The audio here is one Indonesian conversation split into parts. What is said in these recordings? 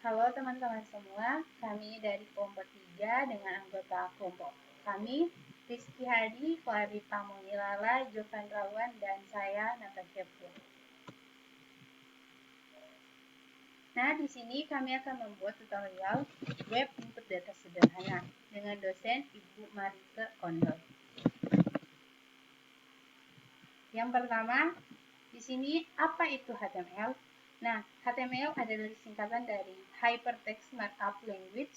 Halo teman-teman semua, kami dari kelompok 3 dengan anggota kelompok kami, Rizky Hadi, Clarita Monilala, Jovan Rawan, dan saya, Natasha Pur. Nah, di sini kami akan membuat tutorial web input data sederhana dengan dosen Ibu Marike Kondol. Yang pertama, di sini apa itu HTML? Nah, HTML adalah singkatan dari Hypertext Markup Language.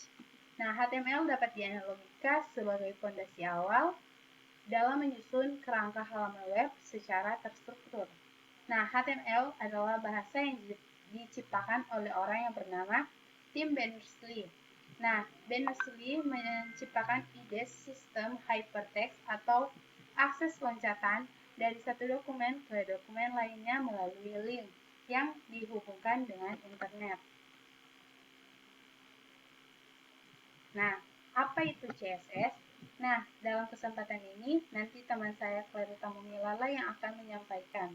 Nah, HTML dapat dianalogikan sebagai fondasi awal dalam menyusun kerangka halaman web secara terstruktur. Nah, HTML adalah bahasa yang diciptakan oleh orang yang bernama Tim Berners-Lee. Nah, Berners-Lee menciptakan ide sistem hypertext atau akses loncatan dari satu dokumen ke dokumen lainnya melalui link yang dihubungkan dengan internet. Nah, apa itu CSS? Nah, dalam kesempatan ini, nanti teman saya Clarita Mumilala yang akan menyampaikan.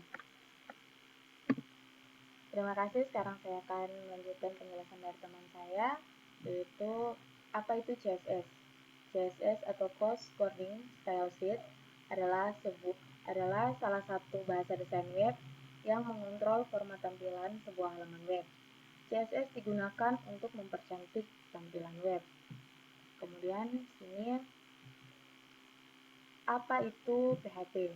Terima kasih, sekarang saya akan melanjutkan penjelasan dari teman saya, yaitu apa itu CSS. CSS atau Course Coordinating Style Sheet adalah salah satu bahasa desain web yang mengontrol format tampilan sebuah halaman web. CSS digunakan untuk mempercantik tampilan web. Kemudian sini apa itu PHP?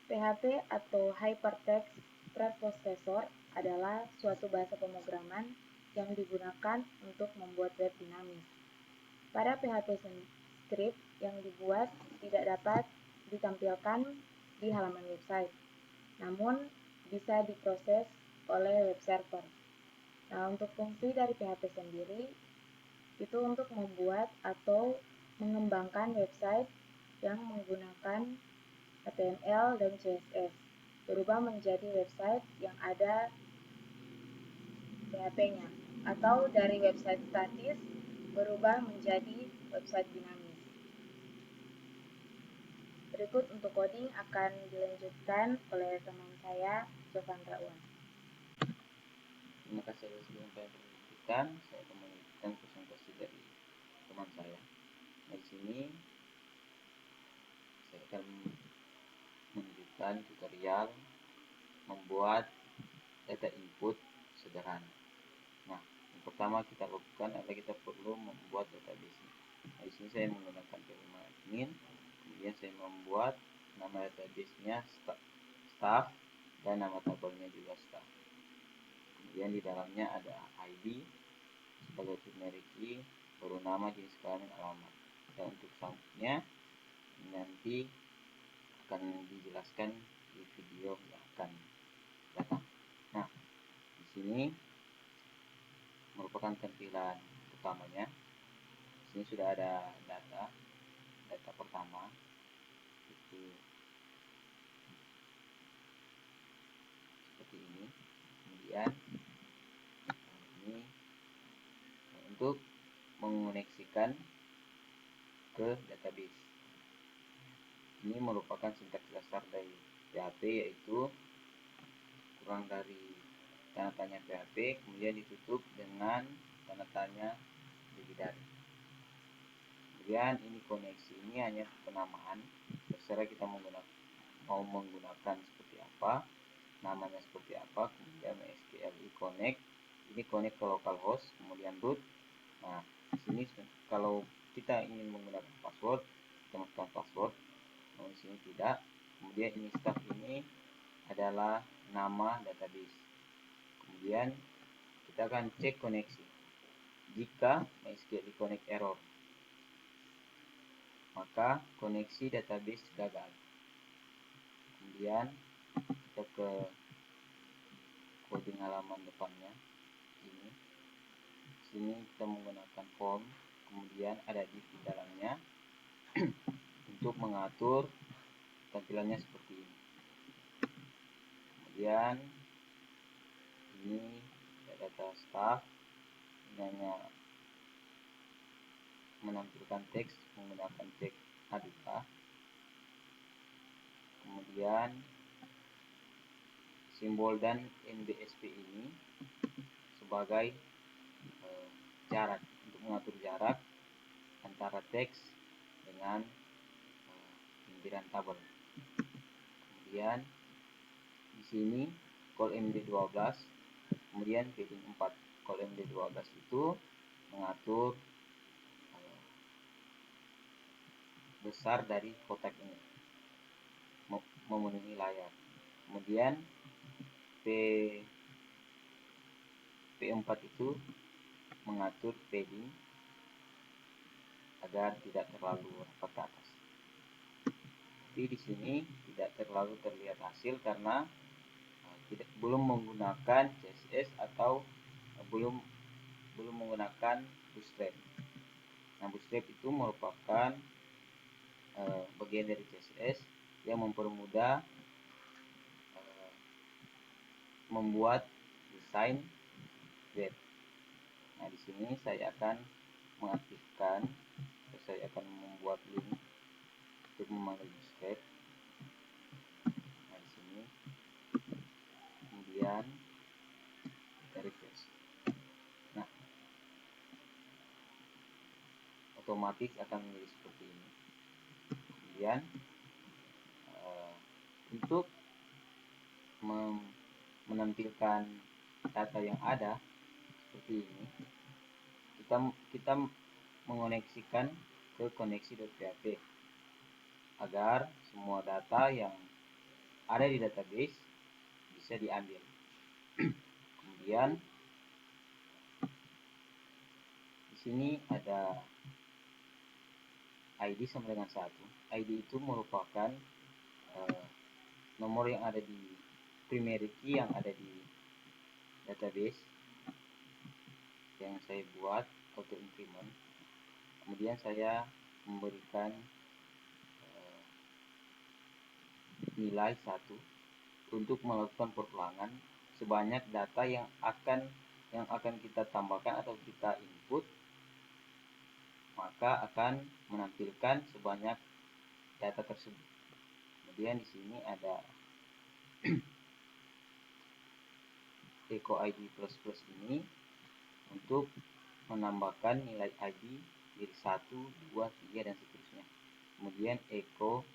PHP atau Hypertext Preprocessor adalah suatu bahasa pemrograman yang digunakan untuk membuat web dinamis. Pada PHP script yang dibuat tidak dapat ditampilkan di halaman website, namun bisa diproses oleh web server. Nah, untuk fungsi dari PHP sendiri, itu untuk membuat atau mengembangkan website yang menggunakan HTML dan CSS, berubah menjadi website yang ada PHP-nya, atau dari website statis berubah menjadi website dinamis. Berikut untuk coding akan dilanjutkan oleh teman saya, Jovan Rawan. Terima kasih atas pendidikan. Saya akan melanjutkan presentasi dari teman saya. Nah, di sini saya akan menunjukkan tutorial membuat data input sederhana. Nah, yang pertama kita lakukan adalah kita perlu membuat database. Nah, di sini saya menggunakan terminal admin. Kemudian saya membuat nama database-nya staff dan nama tabelnya juga staff. Kemudian di dalamnya ada ID sebagai primary key, baru nama, jenis kelamin, alamat. Dan untuk selanjutnya nanti akan dijelaskan di video yang akan datang. Nah, di sini merupakan tampilan utamanya. Di sini sudah ada data pertama itu seperti ini. Kemudian ini untuk mengoneksikan ke database. Ini merupakan sintaks dasar dari PHP, yaitu kurang dari tanda tanya PHP, kemudian ditutup dengan tanda tanya bidadari. Kemudian ini koneksi, ini hanya penamaan, terserah kita mau menggunakan seperti apa, namanya seperti apa. Kemudian SQLi connect, ini connect ke localhost, kemudian root. Nah, di sini kalau kita ingin menggunakan password, kita masukkan password. Nah, di sini tidak. Kemudian ini staff, ini adalah nama database. Kemudian kita akan cek koneksi. Jika MySQL connect error, maka koneksi database gagal. Kemudian kita ke coding halaman depannya. Ini sini kita menggunakan form, kemudian ada div di dalamnya untuk mengatur tampilannya seperti ini. Kemudian ini data staff, ini hanya menampilkan teks menggunakan teks Hadoop. Kemudian simbol dan MBSP ini sebagai jarak, untuk mengatur jarak antara teks dengan lembaran tabel. Kemudian di sini call MD12, kemudian padding 4. Call MD12 itu mengatur besar dari kotak ini, memenuhi layar. Kemudian P4 itu mengatur padding agar tidak terlalu rapat ke atas. Tapi di sini tidak terlalu terlihat hasil karena belum menggunakan CSS atau belum menggunakan Bootstrap. Nah, Bootstrap itu merupakan bagian dari CSS yang mempermudah membuat desain web. Nah, di sini saya akan mengaktifkan, saya akan membuat link untuk memanggil Bootstrap. Nah, di sini kemudian kita refresh. Nah, otomatis akan menjadi seperti ini. Kemudian untuk menampilkan data yang ada seperti ini, kita mengoneksikan ke koneksi.php agar semua data yang ada di database bisa diambil. Kemudian di sini ada ID sama dengan 1. ID itu merupakan nomor yang ada di primary key yang ada di database yang saya buat auto increment. Kemudian saya memberikan nilai 1 untuk melakukan perulangan sebanyak data yang akan kita tambahkan atau kita input, maka akan menampilkan sebanyak data tersebut. Kemudian di sini ada echo ID plus ini untuk menambahkan nilai ID dari 1, 2, 3 dan seterusnya. Kemudian echo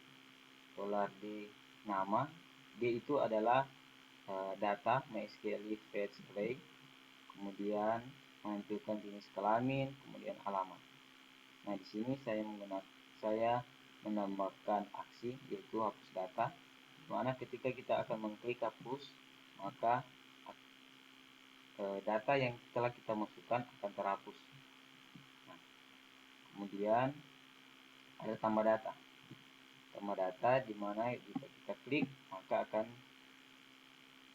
$D nama, D itu adalah data MySQL fetch array, kemudian menampilkan jenis kelamin, kemudian alamat. Nah, di sini saya menambahkan aksi yaitu hapus data, dimana ketika kita akan mengklik hapus, maka data yang telah kita masukkan akan terhapus. Nah, kemudian ada tambah data. Tambah data dimana jika kita klik maka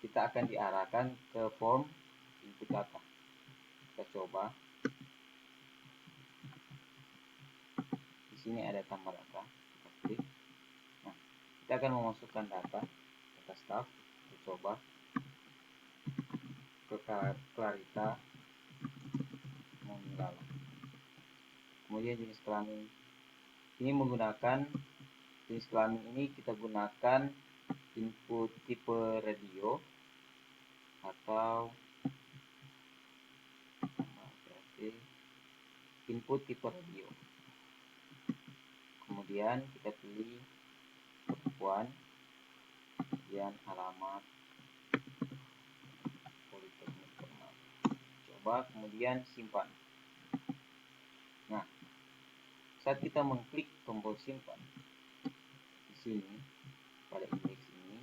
kita akan diarahkan ke form input data. Kita coba. Di sini ada tambah data. Kita klik. Nah, kita akan memasukkan data staff. Kita coba ke Clarita Mongilala. Kemudian jenis kelamin ini menggunakan jenis kelamin ini kita gunakan input tipe radio atau input tipe radio. Kemudian kita pilih perempuan, kemudian alamat Politeknik Permata. Coba kemudian simpan. Nah, saat kita mengklik tombol simpan di sini pada indeks ini,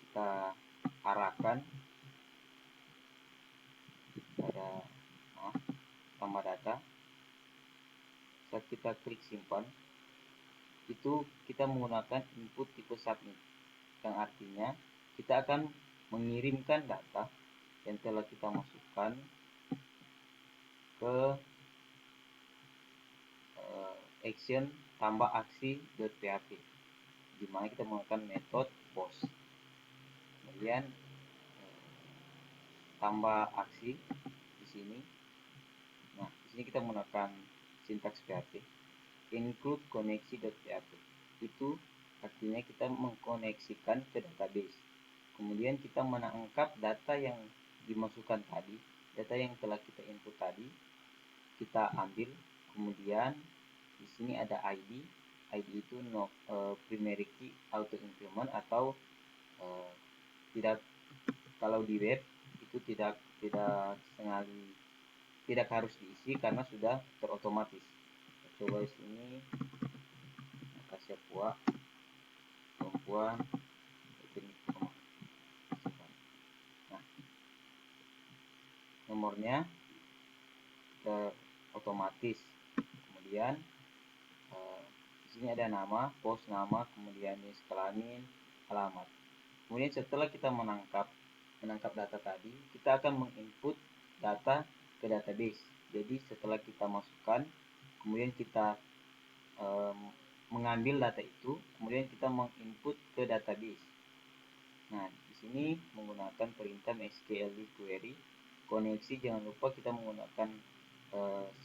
kita arahkan pada tambah data. Saat kita klik simpan, itu kita menggunakan input tipe submit, yang artinya kita akan mengirimkan data yang telah kita masukkan ke action tambah aksi.php, di mana kita menggunakan metode post. Kemudian tambah aksi di sini. Nah, di sini kita menggunakan sintaks PHP include koneksi.php. Itu artinya kita mengkoneksikan ke database. Kemudian kita menangkap data yang dimasukkan tadi, data yang telah kita input tadi, kita ambil. Kemudian di sini ada ID. ID itu primary key auto increment, atau tidak, kalau di web itu tidak harus diisi karena sudah terotomatis. Coba di sini kasih perempuan. Nah, nomornya otomatis. Kemudian di sini ada nama, pos nama, kemudian jenis kelamin, alamat. Kemudian setelah kita menangkap data tadi, kita akan menginput data ke database. Jadi setelah kita masukkan, kemudian kita mengambil data itu, kemudian kita menginput ke database. Nah, di sini menggunakan perintah SQL query koneksi. Jangan lupa kita menggunakan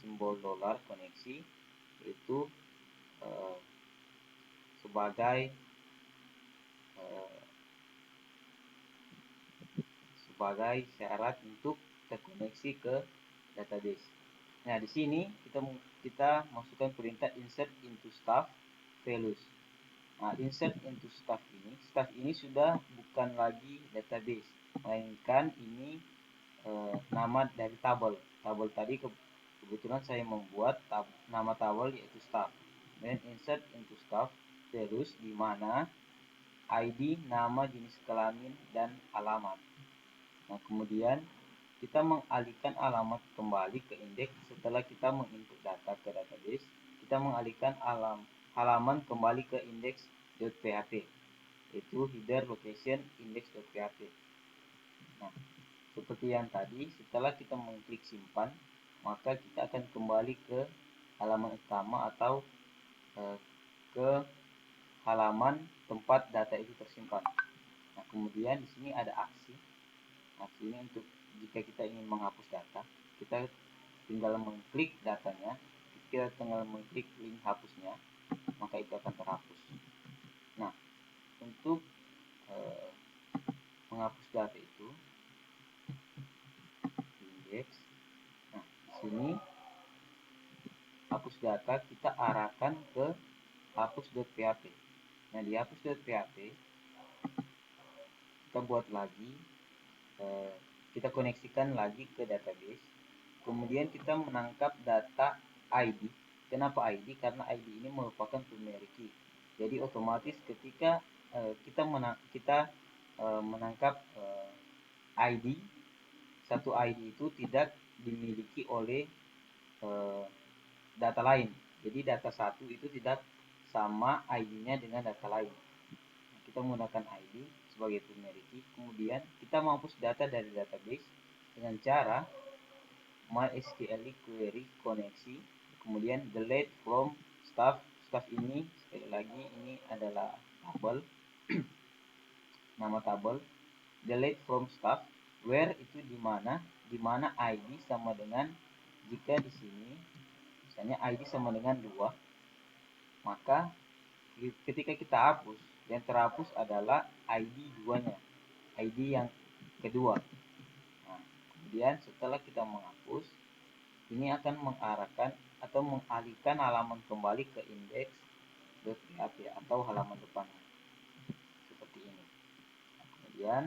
simbol $ koneksi, yaitu sebagai syarat untuk terkoneksi ke database. Nah, di sini kita masukkan perintah insert into staff values. Nah, insert into staff ini sudah bukan lagi database, melainkan ini nama dari tabel. Tabel tadi kebetulan saya membuat nama tabel yaitu staff. Dan insert into staff values, di mana ID, nama, jenis kelamin, dan alamat. Nah, kemudian kita mengalihkan alamat kembali ke indeks. Setelah kita menginput data ke database, kita mengalihkan halaman kembali ke index.php, yaitu header location index.php. Nah, seperti yang tadi, setelah kita mengklik simpan, maka kita akan kembali ke halaman utama atau ke halaman tempat data itu tersimpan. Nah, kemudian di sini ada aksi. Aksi ini untuk jika kita ingin menghapus data, kita tinggal mengklik datanya, kita tinggal mengklik link hapusnya, maka itu akan terhapus. Nah, untuk menghapus data itu indeks. Nah, di sini hapus data kita arahkan ke hapus.php. Nah, di hapus.php kita buat lagi, kita koneksikan lagi ke database. Kemudian kita menangkap data ID. Kenapa ID? Karena ID ini merupakan primary key. Jadi otomatis ketika kita menangkap ID, satu ID itu tidak dimiliki oleh data lain. Jadi data satu itu tidak sama ID-nya dengan data lain. Kita menggunakan ID sebagai primary key. Kemudian kita menghapus data dari database dengan cara MySQL query koneksi, kemudian delete from staff. Staff ini sekali lagi ini adalah tabel nama tabel. Delete from staff, where itu di mana ID sama dengan, jika di sini misalnya ID sama dengan 2, maka ketika kita hapus, yang terhapus adalah ID 2-nya, ID yang kedua. Nah, kemudian setelah kita menghapus, ini akan mengarahkan atau mengalihkan halaman kembali ke index.php atau halaman depan seperti ini. Nah, kemudian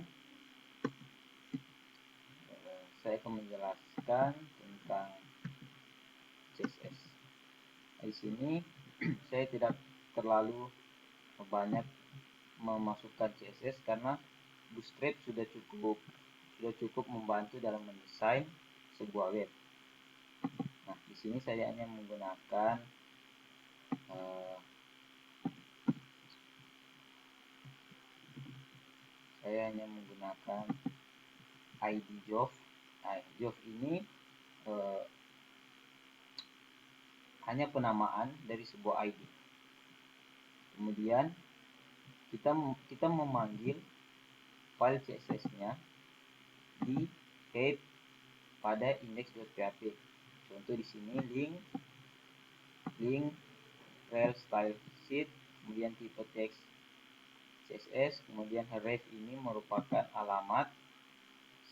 saya akan menjelaskan tentang CSS. Di sini saya tidak terlalu banyak memasukkan CSS karena Bootstrap sudah cukup membantu dalam mendesain sebuah web. Nah, di sini saya hanya menggunakan ID Jov. Nah, Jov ini hanya penamaan dari sebuah ID. Kemudian kita memanggil file CSS-nya di head pada index.php. Contoh di sini link rel style sheet, kemudian tipe teks CSS, kemudian href ini merupakan alamat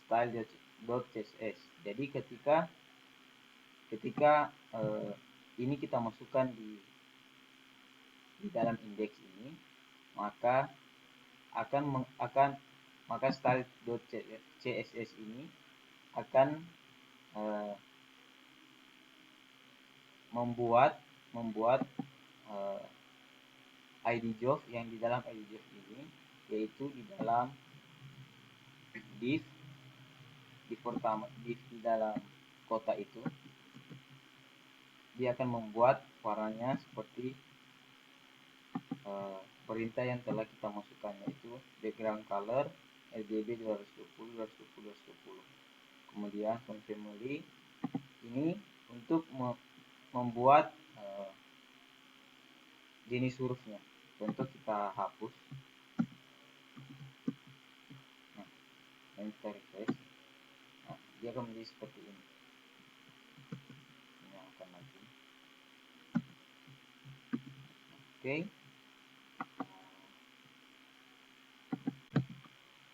style.css. Jadi ketika ini kita masukkan di dalam indeks ini, maka maka style.css ini akan membuat ID job yang di dalam ID job ini, yaitu di dalam div pertama, div di dalam kota itu, dia akan membuat warnanya seperti perintah yang telah kita masukkan, yaitu background color RGB 220 220 220. Kemudian font family ini untuk membuat jenis hurufnya. Contoh kita hapus. Nah, dan kita refresh. Nah, dia akan menjadi seperti ini. Ini akan lagi. Oke.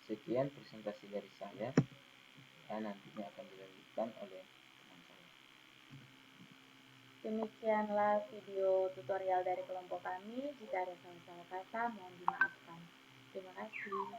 Sekian presentasi dari saya, dan nantinya akan dilanjutkan oleh teman saya. Demikianlah video tutorial dari kelompok kami. Jika ada salah-salah kata, mohon dimaafkan. Terima kasih.